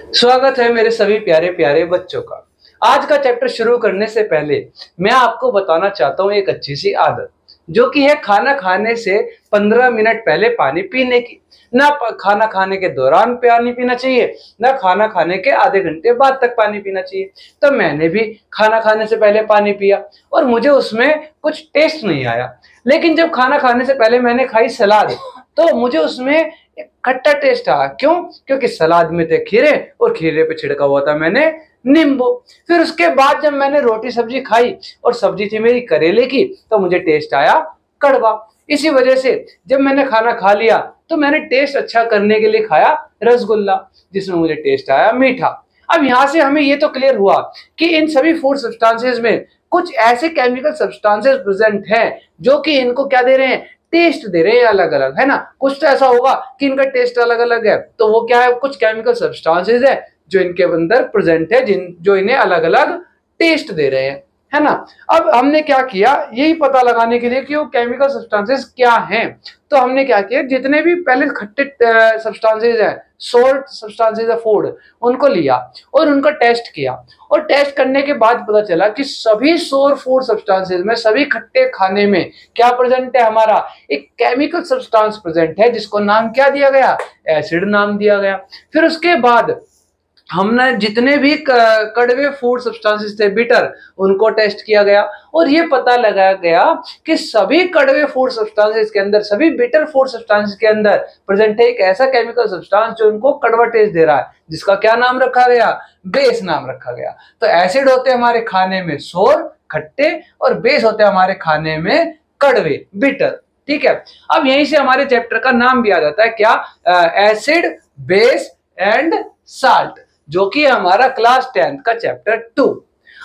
स्वागत है मेरे सभी प्यारे प्यारे बच्चों का। आज का चैप्टर शुरू करने से पहले मैं आपको बताना चाहता हूँ एक अच्छी सी आदत, जो कि है खाना खाने से 15 मिनट पहले पानी पीने की। ना खाना खाने के दौरान पानी पीना चाहिए, ना खाना खाने के आधे घंटे बाद तक पानी पीना चाहिए। तो मैंने भी खाना खाने से पहले पानी पिया और मुझे उसमें कुछ टेस्ट नहीं आया। लेकिन जब खाना खाने से पहले मैंने खाई सलाद, तो मुझे उसमें एक खट्टा टेस्ट आया। क्यों? क्योंकि सलाद में थे खीरे और खीरे पे छिड़का हुआ था मैंने नींबू। फिर उसके बाद जब मैंने रोटी सब्जी खाई और सब्जी थी मेरी करेले की, तो मुझे टेस्ट आया कड़वा। इसी वजह से जब मैंने खाना खा लिया तो मैंने टेस्ट अच्छा करने के लिए खाया रसगुल्ला, जिसमें मुझे टेस्ट आया मीठा। अब यहाँ से हमें ये तो क्लियर हुआ कि इन सभी फूड सब्सटेंसेस में कुछ ऐसे केमिकल सब्सटेंसेस प्रेजेंट हैं जो कि इनको क्या दे रहे हैं, टेस्ट दे रहे हैं अलग अलग, है ना। कुछ तो ऐसा होगा कि इनका टेस्ट अलग अलग है, तो वो क्या है, कुछ केमिकल सब्सटेंसेस है जो इनके अंदर प्रेजेंट है, जो इन्हें अलग अलग टेस्ट दे रहे हैं, है ना। अब हमने क्या किया, यही पता लगाने के लिए कि वो केमिकल सब्सटेंसेस क्या हैं, तो हमने क्या किया, जितने भी पहले खट्टे सब्सटेंसेस हैं, सोल्ट सब्सटेंसेस है फूड, उनको लिया और उनका टेस्ट किया। और टेस्ट करने के बाद पता चला कि सभी सोर फूड सब्सटेंसेस में, सभी खट्टे खाने में क्या प्रेजेंट है, हमारा एक केमिकल सब्सटेंस प्रेजेंट है, जिसको नाम क्या दिया गया, एसिड नाम दिया गया। फिर उसके बाद हमने जितने भी कड़वे फूड सब्सटेंसेस थे, बिटर, उनको टेस्ट किया गया और ये पता लगाया गया कि सभी कड़वे फूड सब्सटेंसेस के अंदर, सभी बिटर फूड सब्सटेंसेस के अंदर प्रेजेंट है एक ऐसा केमिकल सब्सटेंस जो उनको कड़वा टेस्ट दे रहा है, जिसका क्या नाम रखा गया, बेस नाम रखा गया। तो एसिड होते हैं हमारे खाने में सोर, खट्टे, और बेस होते हैं हमारे खाने में कड़वे, बिटर। ठीक है। अब यहीं से हमारे चैप्टर का नाम भी आ जाता है, क्या, एसिड, बेस एंड साल्ट, जो कि हमारा क्लास 10th का चैप्टर 2।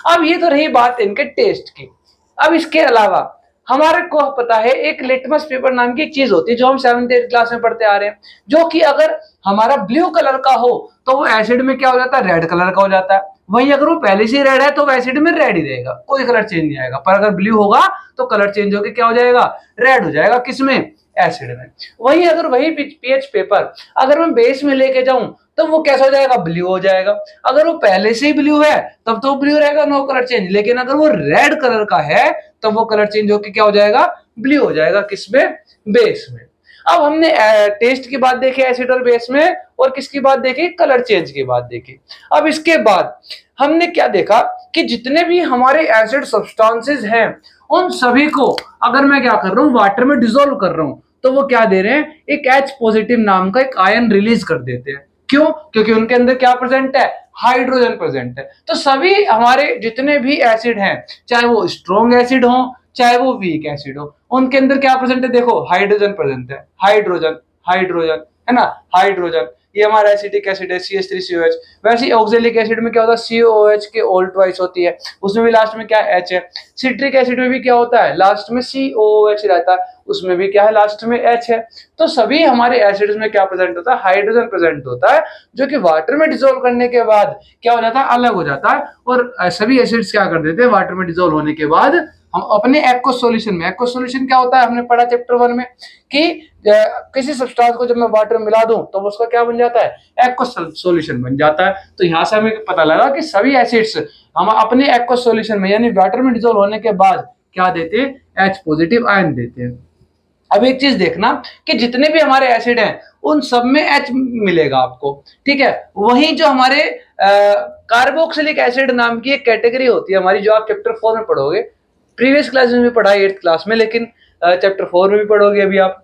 अब ये तो रही बात इनके टेस्ट की। अब इसके अलावा हमारे को पता है एक लिटमस पेपर नाम की एक चीज होती है जो हम 7th 8th क्लास में पढ़ते आ रहे हैं, जो कि अगर हमारा ब्लू कलर का हो तो वो एसिड में क्या हो जाता है, रेड कलर का हो जाता है। वहीं अगर वो पहले से रेड है तो वो एसिड में रेड ही रहेगा, कोई कलर चेंज नहीं आएगा। पर अगर ब्लू होगा तो कलर चेंज होकर क्या हो जाएगा, रेड हो जाएगा। किसमें, एसिड में। वही अगर वही पीएच पेपर अगर मैं बेस में लेके जाऊं तो वो कैसा हो जाएगा, ब्लू हो जाएगा। अगर वो पहले से ही ब्लू है तब तो ब्लू रहेगा, नो कलर चेंज। लेकिन अगर वो रेड कलर का है तो वो कलर चेंज होकर क्या हो जाएगा, ब्लू हो जाएगा। किसमें, बेस में। अब हमने टेस्ट की बात देखी एसिड और बेस में, और किसकी बात देखी, कलर चेंज की बात देखी। अब इसके बाद हमने क्या देखा कि जितने भी हमारे एसिड सब्सटेंसेस हैं उन सभी को अगर मैं क्या कर रहा हूं, वाटर में डिसॉल्व कर रहा हूं, तो वो क्या दे रहे हैं, एक H पॉजिटिव नाम का एक आयन रिलीज कर देते हैं। क्यों? क्योंकि उनके अंदर क्या प्रेजेंट है, हाइड्रोजन प्रेजेंट है। तो सभी हमारे जितने भी एसिड हैं, चाहे वो स्ट्रॉन्ग एसिड हो चाहे वो वीक एसिड हो, उनके अंदर क्या प्रेजेंट है, देखो हाइड्रोजन प्रेजेंट है, हाइड्रोजन, हाइड्रोजन, है ना, हाइड्रोजन। ये हमारा एसिटिक एसिड है CH3COH। वैसे ऑक्जेलिक एसिड में क्या होता है, COOH के ऑल ट्वाइस होती है, उसमें भी लास्ट में क्या H है। सिट्रिक एसिड में भी क्या होता है, लास्ट में COOH रहता है, उसमें भी क्या है, लास्ट में H है। तो सभी हमारे एसिड्स में क्या प्रेजेंट होता है, हाइड्रोजन प्रेजेंट होता है, जो कि वाटर में डिसॉल्व करने के बाद क्या हो जाता है, अलग हो जाता है। और सभी एसिड्स क्या कर देते हैं, वाटर में डिसॉल्व होने के बाद हम अपने एक्वस सॉल्यूशन में, एक्वस सॉल्यूशन क्या होता है, हमने पढ़ा चैप्टर 1 में कि किसी सब्सटेंस को जब मैं वाटर में मिला दूं तो उसका क्या बन जाता है, एक्वस सॉल्यूशन बन जाता है। तो यहां से हमें पता लगा कि सभी एसिड्स हम अपने एक्वस सॉल्यूशन में यानी वाटर में डिसॉल्व होने के बाद क्या देते हैं, H पॉजिटिव आयन देते हैं। अब एक चीज देखना कि जितने भी हमारे एसिड हैं उन सब में H मिलेगा आपको, ठीक है। वहीं जो हमारे कार्बोक्सिलिक एसिड नाम की एक कैटेगरी होती है हमारी, जो आप चैप्टर 4 में पढ़ोगे, प्रीवियस क्लास में भी पढ़ा है 8th क्लास में, लेकिन चैप्टर 4 में भी पढ़ोगे अभी आप,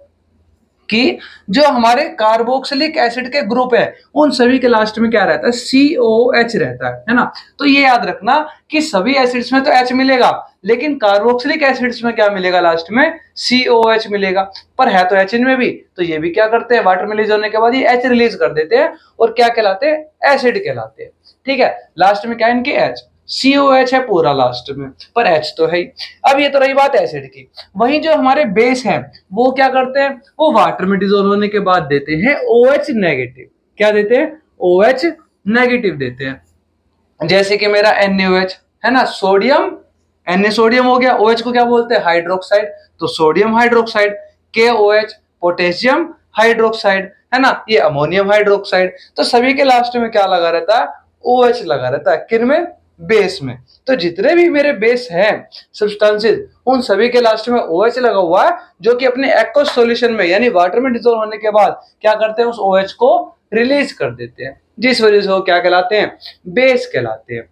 कि जो हमारे कार्बोक्सिलिक एसिड के ग्रुप है उन सभी के लास्ट में क्या रहता है, COH रहता है ना। तो ये याद रखना कि सभी एसिड्स में तो H मिलेगा, लेकिन कार्बोक्सिलिक एसिड्स में क्या मिलेगा, लास्ट में COH मिलेगा। पर है तो H इनमें भी, तो ये भी क्या करते हैं, वाटर में रिलीज होने के बाद ये H रिलीज कर देते हैं और क्या कहलाते हैं, एसिड कहलाते हैं। ठीक है, लास्ट में क्या है इनके H, COH है पूरा लास्ट में, पर H तो है ही। अब ये तो रही बात एसिड की। वहीं जो हमारे बेस हैं वो क्या करते हैं, वो वाटर में डिसॉल्व होने के बाद देते हैं OH नेगेटिव। क्या देते हैं, OH नेगेटिव देते हैं। जैसे कि मेरा NaOH है ना, सोडियम, Na सोडियम हो गया, OH को क्या बोलते हैं, हाइड्रोक्साइड, तो sodium hydroxide. KOH potassium hydroxide, है ना, ये अमोनियम हाइड्रोक्साइड। तो सभी के लास्ट में क्या लगा रहता है, OH लगा रहता है, किन में, बेस में। तो जितने भी मेरे बेस हैं सब्सटेंसेस, उन सभी के लास्ट में OH लगा हुआ है, जो कि अपने एक्वस सॉल्यूशन में यानी वाटर में डिसॉल्व होने के बाद क्या करते हैं, उस OH को रिलीज कर देते हैं, जिस वजह से वो क्या कहलाते हैं, बेस कहलाते हैं।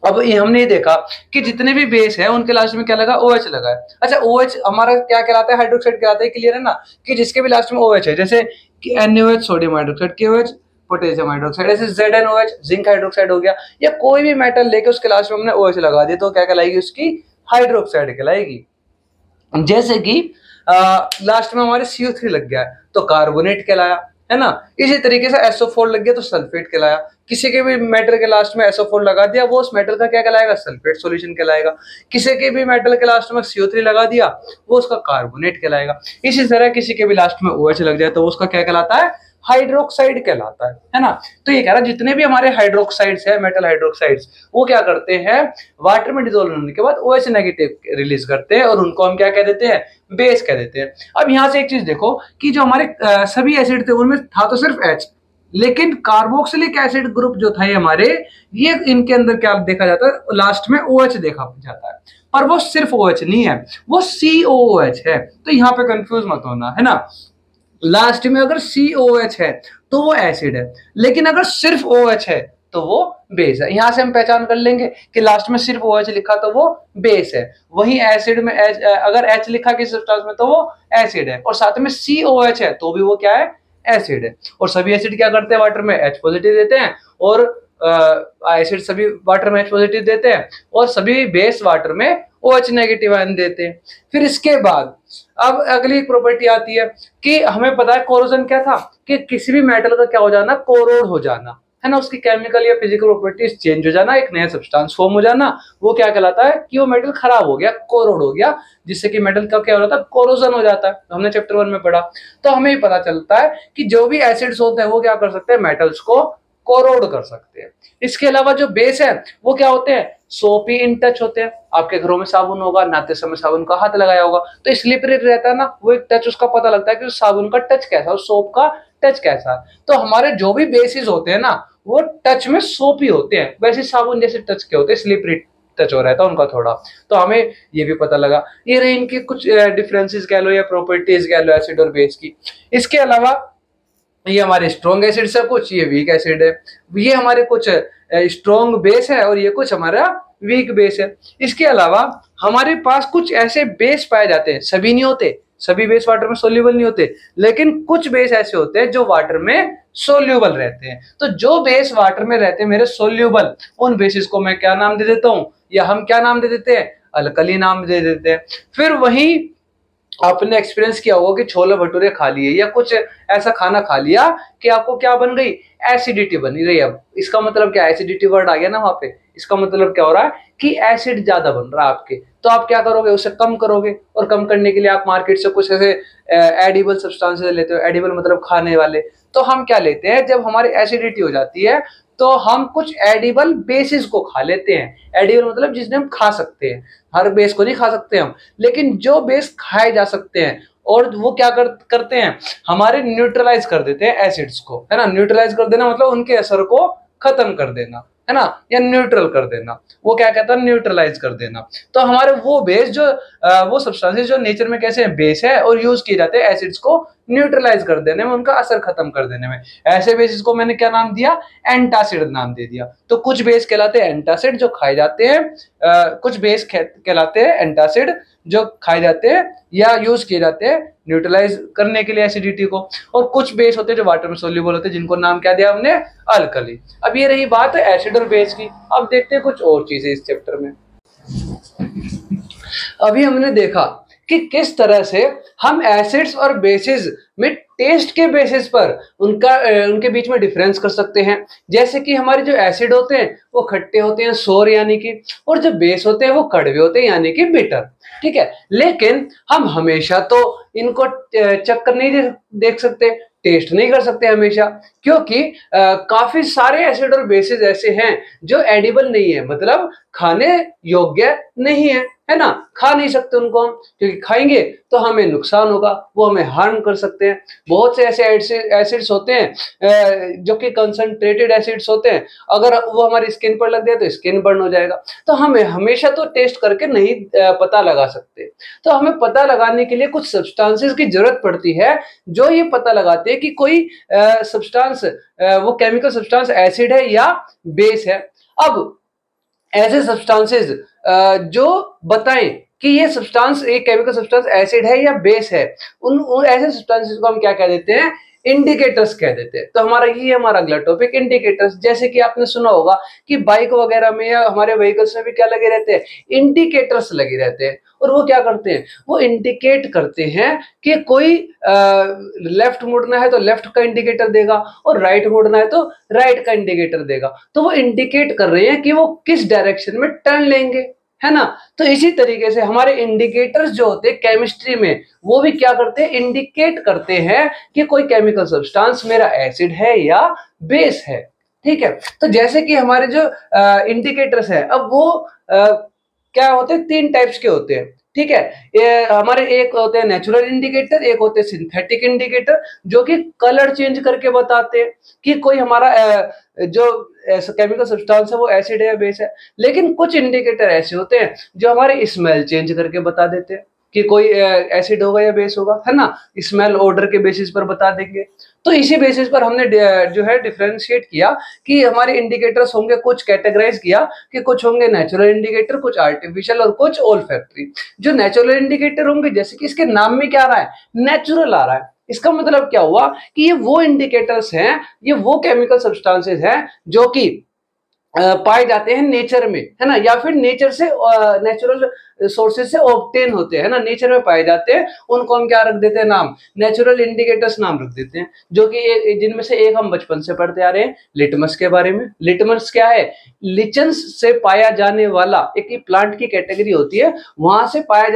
अब ये हमने ये देखा कि जितने भी बेस है उनके लास्ट में क्या लगा, OH लगा है। अच्छा, OH हमारा क्या कहलाता है, हाइड्रोक्साइड कहलाता है, क्लियर है ना, कि जिसके भी लास्ट में OH है, जैसे कि NaOH sodium hydroxide, KOH potassium hydroxide, ऐसे ZnOH जिंक हाइड्रोक्साइड हो गया, या कोई भी मेटल लेके उसके लास्ट में हमने OH लगा दिया तो क्या कहलाएगी, उसकी हाइड्रोक्साइड कहलाएगी। जैसे कि लास्ट में हमारे CO3 लग गया है तो कार्बोनेट कहलाया, है ना। इसी तरीके से SO4 लग गया तो सल्फेट कहलाया। किसी के भी मेटल के लास्ट में SO4 लगा दिया, वो उस मेटल का क्या कहलाएगा, सल्फेट सॉल्यूशन कहलाएगा। किसी के भी मेटल के लास्ट में CO3 लगा दिया, वो उसका कार्बोनेट कहलाएगा। इसी तरह किसी के भी लास्ट में OH लग जाए तो वो उसका क्या कहलाता है, हाइड्रोक्साइड कहलाता है ना। तो ये कह रहा है जितने भी हमारे हाइड्रोक्साइड्स है, मेटल हाइड्रोक्साइड्स, वो क्या करते हैं, वाटर में डिसॉल्व होने के बाद OH नेगेटिव रिलीज करते हैं और उनको हम क्या कह देते हैं, बेस कह देते हैं। अब यहां से एक चीज देखो कि जो हमारे सभी एसिड थे उनमें था तो सिर्फ H, लेकिन कार्बोक्सिलिक एसिड ग्रुप जो था ये हमारे, ये इनके अंदर क्या देखा जाता है, लास्ट में OH देखा जाता है, पर वो सिर्फ OH नहीं है, वो COOH है। तो यहाँ पे कंफ्यूज मत होना, है ना। लास्ट में अगर COH है तो वो एसिड है, लेकिन अगर सिर्फ OH है तो वो बेस है। यहां से हम पहचान कर लेंगे कि लास्ट में सिर्फ OH लिखा तो वो बेस है, वहीं एसिड में अगर H लिखा किसी सब्सटेंस में तो वो एसिड है, और साथ में COH है तो भी वो क्या है, एसिड है। और सभी एसिड क्या करते हैं, वाटर में H पॉजिटिव देते हैं, और एसिड सभी वाटर में H पॉजिटिव देते हैं, और सभी बेस वाटर में OH नेगेटिव आयन देते हैं। फिर इसके बाद अब अगली प्रॉपर्टी आती है कि हमें पता है कोरोजन क्या था, कि किसी भी मेटल का क्या हो जाना, कोरोड हो जाना, है ना, उसकी केमिकल या फिजिकल प्रॉपर्टीज चेंज हो जाना, एक नया सब्सटेंस फॉर्म हो जाना, वो क्या कहलाता है कि वो मेटल खराब हो गया, कोरोड हो गया, जिससे कि मेटल का क्या हो जाता है, कोरोजन हो जाता है। तो हमने चैप्टर 1 में पढ़ा, तो हमें ही पता चलता है कि जो भी एसिड्स होते हैं वो क्या कर सकते हैं, मेटल्स को कोरोड कर सकते हैं। इसके अलावा जो बेस है वो क्या होते हैं, सोप ही इन टच होते हैं। आपके घरों में साबुन होगा, नहाते समय साबुन का हाथ लगाया होगा तो स्लिपरी रहता है ना, वो एक टच उसका पता लगता है कि उस साबुन का टच कैसा है, सोप का टच कैसा है। तो हमारे जो भी बेसिस होते हैं ना वो टच में सोप ही होते हैं, वैसे साबुन जैसे टच के होते हैं, स्लिपरी टच हो रहता है उनका थोड़ा। तो हमें ये भी पता लगा, ये रही इनकी कुछ डिफरेंसेस कह लो या प्रॉपर्टीज कह लो एसिड और बेस की। इसके अलावा ये हमारे स्ट्रॉन्ग एसिड है, कुछ ये वीक एसिड है, ये हमारे कुछ स्ट्रॉन्ग बेस है और ये कुछ हमारा वीक बेस है। इसके अलावा हमारे पास कुछ ऐसे बेस पाए जाते हैं, सभी नहीं होते, सभी बेस वाटर में सोल्यूबल नहीं होते, लेकिन कुछ बेस ऐसे होते हैं जो वाटर में सोल्यूबल रहते हैं। तो जो बेस वाटर में रहते हैं मेरे सोल्यूबल, उन बेसिस को मैं क्या नाम दे देता हूं, या हम क्या नाम दे देते हैं, अल्कली नाम दे देते हैं। फिर वही आपने एक्सपीरियंस किया होगा कि छोले भटूरे खा लिए या कुछ ऐसा खाना खा लिया कि आपको क्या बन गई, एसिडिटी बनी रही। अब इसका मतलब क्या, एसिडिटी वर्ड आ गया ना वहां पे, इसका मतलब क्या हो रहा है कि एसिड ज्यादा बन रहा है आपके, तो आप क्या करोगे, उसे कम करोगे, और कम करने के लिए आप मार्केट से कुछ ऐसे एडिबल सब्सटेंसेस लेते हो। एडिबल मतलब खाने वाले। तो हम क्या लेते हैं, जब हमारी एसिडिटी हो जाती है तो हम कुछ एडिबल बेसिस को खा लेते हैं। एडिबल मतलब जिसने हम खा सकते हैं, हर बेस को नहीं खा सकते हम, लेकिन जो बेस खाए जा सकते हैं, और वो क्या करते हैं, हमारे न्यूट्रलाइज कर देते हैं एसिड्स को, है ना। न्यूट्रलाइज कर देना मतलब उनके असर को खत्म कर देना, है ना, या न्यूट्रल कर देना, वो क्या कहता है, न्यूट्रलाइज कर देना। तो हमारे वो बेस जो वो सब्सटेंसेस जो नेचर में कैसे बेस है और यूज किए जाते हैं एसिड्स को न्यूट्रलाइज कर देने में, उनका असर खत्म कर देने में। ऐसे बेसिस को मैंने क्या नाम दिया, एंटासिड नाम दे दिया। तो कुछ बेस कहलाते हैं एंटासिड जो खाए जाते हैं, कुछ बेस कहलाते हैं एंटासिड जो खाए जाते हैं या यूज किए जाते हैं न्यूट्रलाइज करने के लिए एसिडिटी को, और कुछ बेस होते हैं जो वाटर में सोल्यूबल होते हैं जिनको नाम क्या दिया हमने, अल्कली। अब ये रही बात है एसिड और बेस की। अब देखते हैं कुछ और चीजें इस चैप्टर में। अभी हमने देखा कि किस तरह से हम एसिड्स और बेसिस में टेस्ट के बेसिस पर उनके बीच में डिफरेंस कर सकते हैं। जैसे कि हमारे जो एसिड होते हैं वो खट्टे होते हैं, सोर यानी कि, और जो बेस होते हैं वो कड़वे होते हैं यानी कि बिटर। ठीक है, लेकिन हम हमेशा तो इनको चेक कर नहीं देख सकते, टेस्ट नहीं कर सकते हमेशा, क्योंकि काफी सारे एसिड और बेसिस ऐसे हैं जो एडिबल नहीं है, मतलब खाने योग्य नहीं है। है ना, खा नहीं सकते उनको हम, क्योंकि खाएंगे तो हमें नुकसान होगा, वो हमें हार्म कर सकते हैं। बहुत से ऐसे एसिड्स होते हैं जो कि कंसंट्रेटेड एसिड्स होते हैं, अगर वो हमारी स्किन पर लग जाए तो स्किन बर्न हो जाएगा। तो हमें हमेशा तो टेस्ट करके नहीं पता लगा सकते, तो हमें पता लगाने के लिए कुछ सब्सटेंसेस की जरूरत पड़ती है, जो ये पता लगाते हैं कि कोई सब्सटेंस, वो केमिकल सब्सटेंस एसिड है या बेस है। अब ऐसे सब्सटेंसेस जो बताएं कि ये सब्सटेंस, एक केमिकल सब्सटेंस एसिड है या बेस है, उन ऐसे सब्सटेंसेस को हम क्या कह देते हैं, इंडिकेटर्स कह देते हैं। तो हमारा अगला टॉपिक इंडिकेटर्स। जैसे कि आपने सुना होगा कि बाइक वगैरह में या हमारे व्हीकल्स में भी क्या लगे रहते हैं, इंडिकेटर्स लगे रहते हैं। और वो क्या करते हैं, वो इंडिकेट करते हैं कि कोई लेफ्ट मुड़ना है तो लेफ्ट का इंडिकेटर देगा, और राइट मुड़ना है तो राइट का इंडिकेटर देगा। तो वो इंडिकेट कर रहे हैं कि वो किस डायरेक्शन में टर्न लेंगे, है ना। तो इसी तरीके से हमारे इंडिकेटर्स जो होते हैं केमिस्ट्री में, वो भी क्या करते हैं, इंडिकेट करते हैं कि कोई केमिकल सब्सटेंस मेरा एसिड है या बेस है। ठीक है, तो जैसे कि हमारे जो इंडिकेटर्स है, अब वो क्या होते हैं, 3 टाइप्स के होते हैं। ठीक है, ये हमारे एक होते हैं नेचुरल इंडिकेटर, एक होते हैं सिंथेटिक इंडिकेटर, जो कि कलर चेंज करके बताते हैं कि कोई हमारा जो केमिकल सब्सटेंस है वो एसिड है या बेस है। लेकिन कुछ इंडिकेटर ऐसे होते हैं जो हमारे स्मेल चेंज करके बता देते हैं कि कोई एसिड होगा या बेस होगा, है ना, स्मेल ऑर्डर के बेसिस पर बता देंगे। तो इसी बेसिस पर हमने जो है डिफरेंशिएट किया कि हमारे इंडिकेटर्स होंगे, कुछ कैटेगराइज किया कि कुछ होंगे नेचुरल इंडिकेटर, कुछ आर्टिफिशियल और कुछ ओल्फैक्टरी। जो नेचुरल इंडिकेटर होंगे, जैसे कि इसके नाम में क्या आ रहा है, नेचुरल आ रहा है, इसका मतलब क्या हुआ कि ये वो इंडिकेटर्स हैं, ये वो केमिकल सब्सटेंसेस हैं जो कि पाए जाते हैं नेचर में, है ना, या फिर नेचर से, नेचुरल सोर्सेज से ऑब्टेन होते हैं ना, नेचर में पाए जाते हैं। उनको हम क्या रख देते हैं, नाम, नेचुरल इंडिकेटर्स नाम रख देते हैं। जो कि जिनमें से एक हम बचपन से पढ़ते आ रहे हैं, लिटमस के बारे में। लिटमस क्या है, लिचन्स से पाया जाने वाला एक प्लांट की कैटेगरी होती है, वहां से पाया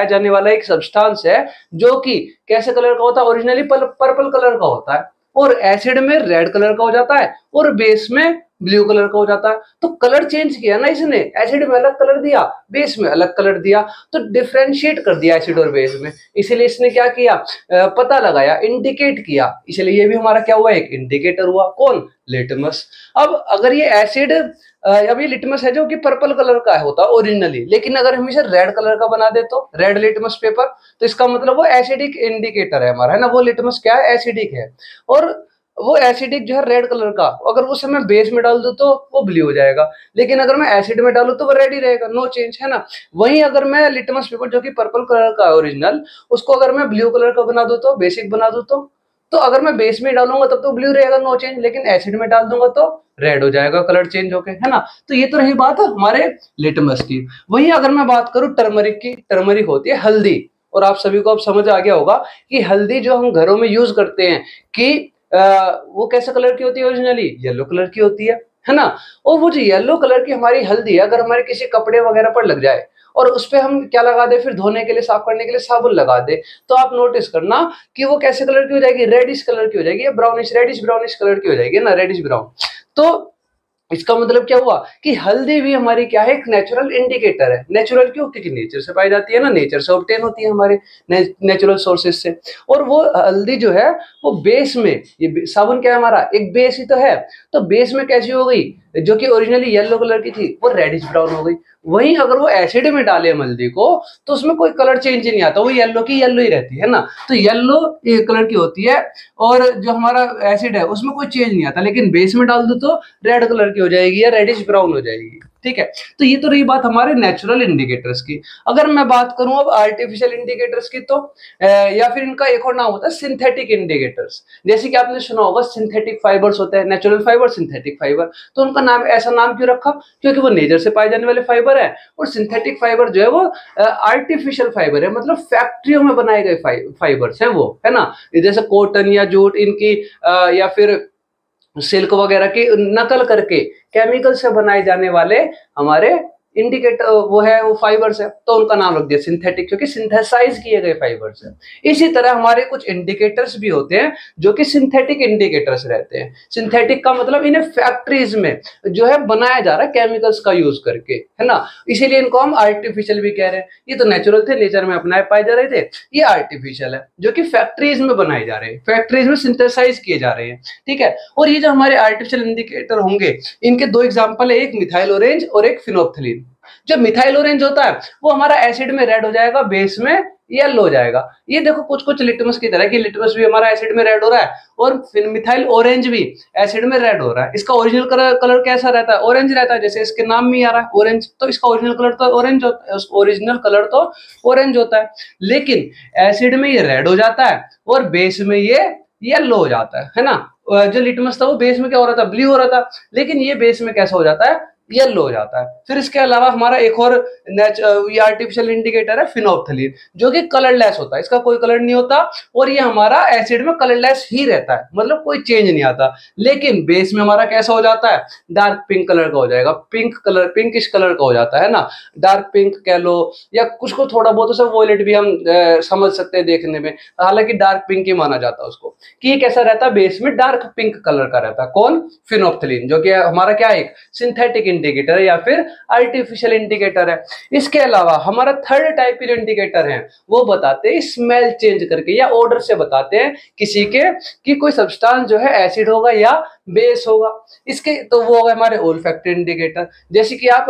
जाने वाला एक सब्सटेंस है, जो कि कैसे कलर का होता है, ओरिजिनली पर्पल कलर का होता है, और एसिड में रेड कलर का हो जाता है, और बेस में ब्लू कलर का हो जाता है। तो कलर चेंज किया ना इसने, एसिड में अलग कलर दिया, बेस में अलग कलर दिया, तो डिफरेंशिएट कर दिया एसिड और बेस में। इसलिए इसने क्या किया, पता लगाया, इंडिकेट किया, इसलिए ये भी हमारा क्या हुआ, एक इंडिकेटर हुआ। कौन, लिटमस। अब अगर ये एसिड, अब ये लिटमस है जो कि पर्पल कलर का होता है ओरिजिनली, लेकिन अगर हम इसे रेड कलर का बना दे तो रेड लिटमस पेपर, तो इसका मतलब वो एसिडिक इंडिकेटर है हमारा, है ना। वो लिटमस क्या है, एसिडिक है, और वो एसिडिक जो है रेड कलर का, अगर उसे मैं बेस में डाल दूं तो वो ब्लू हो जाएगा, लेकिन अगर मैं एसिड में डालूं तो वो रेड ही रहेगा, नो चेंज, है ना। वहीं अगर मैं लिटमस पेपर जो कि पर्पल कलर का है ओरिजिनल, उसको अगर मैं ब्लू कलर का बना दूं, तो बेसिक बना दूं, तो अगर मैं बेस में डालूंगा तब तो ब्लू रहेगा, नो चेंज, लेकिन एसिड में डाल दूंगा तो रेड हो जाएगा, कलर चेंज होके, है ना। तो ये तो रही बात हमारे लिटमस की। वहीं अगर मैं बात करूं टर्मरिक की, टर्मरिक होती है हल्दी, और आप सभी को अब समझ आ गया होगा कि हल्दी जो हम घरों में यूज करते हैं कि वो कैसे कलर की होती है, ओरिजिनली येलो कलर की होती है ना। और वो जो येलो कलर की हमारी हल्दी है, अगर हमारे किसी कपड़े वगैरह पर लग जाए और उस पे हम क्या लगा दे, फिर धोने के लिए, साफ करने के लिए साबुन लगा दे, तो आप नोटिस करना कि वो कैसे कलर की हो जाएगी, रेडिश कलर की हो जाएगी, ब्राउनिश, रेडिश ब्राउनिश कलर की हो जाएगी ना, रेडिश ब्राउन। तो इसका मतलब क्या हुआ कि हल्दी भी हमारी क्या है, एक नेचुरल इंडिकेटर है। नेचुरल क्यों, क्योंकि नेचर से पाई जाती है ना, नेचर से ऑब्टेन होती है हमारे नेचुरल सोर्सेज से। और वो हल्दी जो है वो बेस में, ये साबुन क्या है हमारा, एक बेस ही तो है, तो बेस में कैसी हो गई, जो कि ओरिजिनली येलो कलर की थी वो रेडिश ब्राउन हो गई। वहीं अगर वो एसिड में डाले हल्दी को तो उसमें कोई कलर चेंज नहीं आता, वो येलो की येलो ही रहती है ना, तो येलो कलर की होती है। और जो हमारा एसिड है उसमें कोई चेंज नहीं आता, लेकिन बेस में डाल दो तो रेड कलर की हो जाएगी या रेडिश ब्राउन हो जाएगी। ठीक है, तो ये तो रही बात हमारे नेचुरल इंडिकेटर्स की। अगर मैं बात करूं अब आर्टिफिशियल इंडिकेटर्स की, तो या फिर इनका एक और नाम होता है सिंथेटिक इंडिकेटर्स। जैसे कि आपने सुना होगा सिंथेटिक फाइबर्स होते हैं, नेचुरल फाइबर, सिंथेटिक फाइबर। तो उनका नाम, ऐसा नाम क्यों रखा, क्योंकि वो नेचर से पाए जाने वाले फाइबर है, और सिंथेटिक फाइबर जो है वो आर्टिफिशियल फाइबर है, मतलब फैक्ट्रियों में बनाए गए फाइबर्स हैं वो, है ना। जैसे कॉटन या जूट, इनकी या फिर सिल्क वगैरह की नकल करके केमिकल से बनाए जाने वाले हमारे इंडिकेटर वो है, वो फाइबर्स है, तो उनका नाम रख दिया सिंथेटिक, क्योंकि सिंथेसाइज किए गए फाइबर्स है। इसी तरह हमारे कुछ इंडिकेटर्स भी होते हैं जो कि सिंथेटिक इंडिकेटर्स रहते हैं। सिंथेटिक का मतलब इन्हें फैक्ट्रीज में जो है बनाया जा रहा है केमिकल्स का यूज करके, है ना, इसीलिए इनको हम आर्टिफिशियल भी कह रहे हैं। ये तो नेचुरल थे, नेचर में अपनाए पाए जा रहे थे, ये आर्टिफिशियल है जो कि फैक्ट्रीज में बनाए जा रहे हैं, फैक्ट्रीज में सिंथेसाइज किए जा रहे हैं, ठीक है। और ये जो हमारे आर्टिफिशियल इंडिकेटर होंगे, इनके दो एग्जांपल है, एक मिथाइल ऑरेंज और एक फिनोप्थिलीन। जो मिथाइल ऑरेंज होता है वो हमारा एसिड में रेड हो जाएगा, बेस में येलो हो जाएगा। ये देखो कुछ कुछ लिटमस की तरह, कि लिटमस भी हमारा एसिड में रेड हो रहा है और फिर मिथाइल ऑरेंज भी एसिड में रेड हो रहा है। इसका ओरिजिनल कलर कैसा रहता है? ऑरेंज रहता है, जैसे इसके नाम में ही आ रहा है ऑरेंज, तो इसका ओरिजिनल कलर तो ऑरेंज होता है, ओरिजिनल कलर तो ऑरेंज होता है। लेकिन एसिड में ये रेड हो जाता है और बेस में ये येलो हो जाता है ना। जो लिटमस था वो बेस में क्या हो रहा था? ब्लू हो रहा था, लेकिन ये बेस में कैसा हो जाता है? येलो हो जाता है। फिर इसके अलावा हमारा एक और आर्टिफिशियल इंडिकेटर है फिनोप्थिलीन, जो कि कलरलेस होता है, इसका कोई कलर नहीं होता और ये हमारा एसिड में कलरलेस ही रहता है, मतलब कोई चेंज नहीं आता। लेकिन बेस में हमारा कैसा हो जाता है? डार्क पिंक कलर का हो जाएगा, पिंक कलर, पिंकिश कलर का हो जाता है ना, डार्क पिंक कह लो, या कुछ को थोड़ा बहुत सब वॉयलेट भी हम समझ सकते हैं देखने में, हालांकि डार्क पिंक ही माना जाता है उसको, कि ये कैसा रहता है? बेस में डार्क पिंक कलर का रहता है। कौन? फिनोप्थिलीन, जो कि हमारा क्या है? एक सिंथेटिक इंडिकेटर या फिर आर्टिफिशियल इंडिकेटर है। इसके अलावा हमारा थर्ड टाइप के जो इंडिकेटर हैं वो बताते हैं स्मेल चेंज करके या ऑर्डर से बताते हैं किसी के कि कोई सब्सटेंस जो है एसिड होगा या बेस होगा। इसके तो वो होगा हमारे ओल्फैक्टरी इंडिकेटर। जैसे कि आप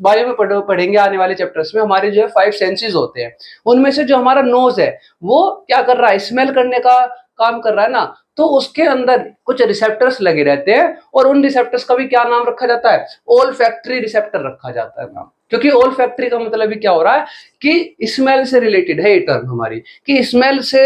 बायो में पढ़ेंगे आने वाले चैप्टर्स में, हमारे जो है 5 सेंसेस होते हैं, उनमें से जो हमारा नोज है वो क्या कर रहा है? स्मेल करने का काम कर रहा है ना, तो उसके अंदर कुछ रिसेप्टर्स लगे रहते हैं और उन रिसेप्टर्स का भी क्या नाम रखा जाता है? ओल्फैक्टरी रिसेप्टर रखा जाता है नाम, क्योंकि ओल्फैक्टरी का मतलब भी क्या हो रहा है कि स्मेल से रिलेटेड है ये टर्म हमारी, कि स्मेल से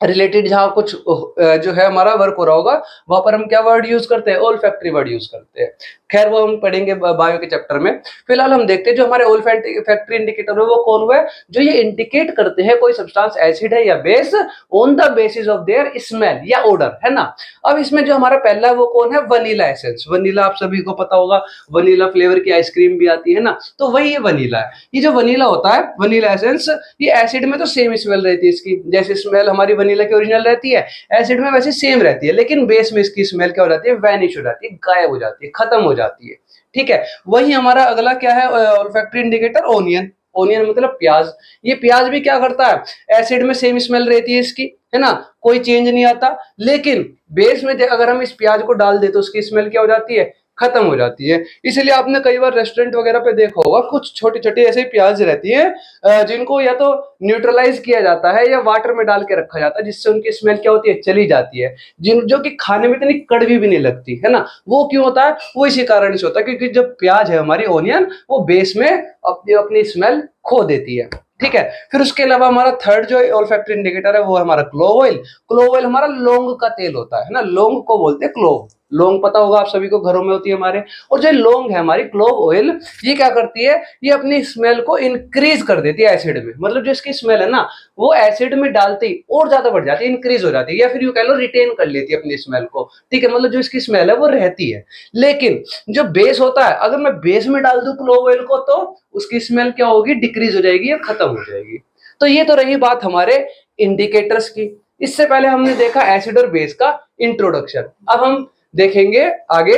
रिलेटेड जहां कुछ जो है हमारा वर्क हो रहा होगा वहां पर हम क्या वर्ड यूज करते हैं? ओल्फैक्टरी वर्ड यूज करते हैं। खैर वो हम पढ़ेंगे बायो के चैप्टर में। फिलहाल हम देखते हैं जो हमारे ओल्फैक्टरी इंडिकेटर है वो कौन हुआ है? जो ये इंडिकेट करते हैं कोई सब्सटेंस एसिड है या base on the basis of their smell या ऑर्डर, है ना। अब इसमें जो हमारा पहला है वो कौन है? Vanilla essence. वनीला आप सभी को पता होगा, वनीला फ्लेवर की आइसक्रीम भी आती है ना, तो वही ये वनीला है। ये जो वनीला होता है, वनीला एसेंस, ये एसिड में तो सेम स्मेल रहती है इसकी, जैसे स्मेल हमारी वनीला की ओरिजिनल रहती है, एसिड में वैसे सेम रहती है, लेकिन बेस में इसकी स्मेल क्या हो जाती है? वैनिश हो जाती है, गायब हो जाती है, खत्म हो जाती है, ठीक है। वही हमारा अगला क्या है ओल्फैक्टरी इंडिकेटर? ओनियन। ओनियन मतलब प्याज। ये प्याज भी क्या करता है? एसिड में सेम स्मेल रहती है इसकी, है ना, कोई चेंज नहीं आता, लेकिन बेस में अगर हम इस प्याज को डाल दे तो उसकी स्मेल क्या हो जाती है? खत्म हो जाती है। इसलिए आपने कई बार रेस्टोरेंट वगैरह पे देखा होगा कुछ छोटी छोटी ऐसे प्याज रहती है जिनको या तो न्यूट्रलाइज किया जाता है या वाटर में डाल के रखा जाता है, जिससे उनकी स्मेल क्या होती है? चली जाती है, जो कि खाने में इतनी कड़वी भी नहीं लगती, है ना। वो क्यों होता है? वो इसी कारण से होता है क्योंकि जब प्याज है हमारी ओनियन, वो बेस में अपनी स्मेल खो देती है, ठीक है। फिर उसके अलावा हमारा थर्ड जो ओल्फैक्टरी इंडिकेटर है वो है हमारा क्लोव ऑयल। क्लोव ऑयल हमारा लौंग का तेल होता है ना, लौंग को बोलते हैं क्लोव। लौंग पता होगा आप सभी को, घरों में होती है हमारे। और जो लौंग है हमारी क्लोव ऑयल, ये क्या करती है? ये अपनी स्मेल को इंक्रीज कर देती है एसिड में, मतलब जो इसकी स्मेल है ना वो एसिड में डालते ही और ज्यादा बढ़ जाती है, इंक्रीज हो जाती है, या फिर यूं कह लो रिटेन कर लेती है अपनी स्मेल को, ठीक है। मतलब जो इसकी स्मेल है वो रहती है। लेकिन जो बेस होता है, अगर मैं बेस में डाल दूं क्लोव ऑयल को तो उसकी स्मेल क्या होगी? डिक्रीज हो जाएगी या खत्म हो जाएगी। तो ये तो रही बात हमारे इंडिकेटर्स की। इससे पहले हमने देखा एसिड और बेस का इंट्रोडक्शन। अब हम देखेंगे आगे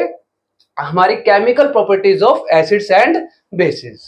हमारी chemical properties of acids and bases.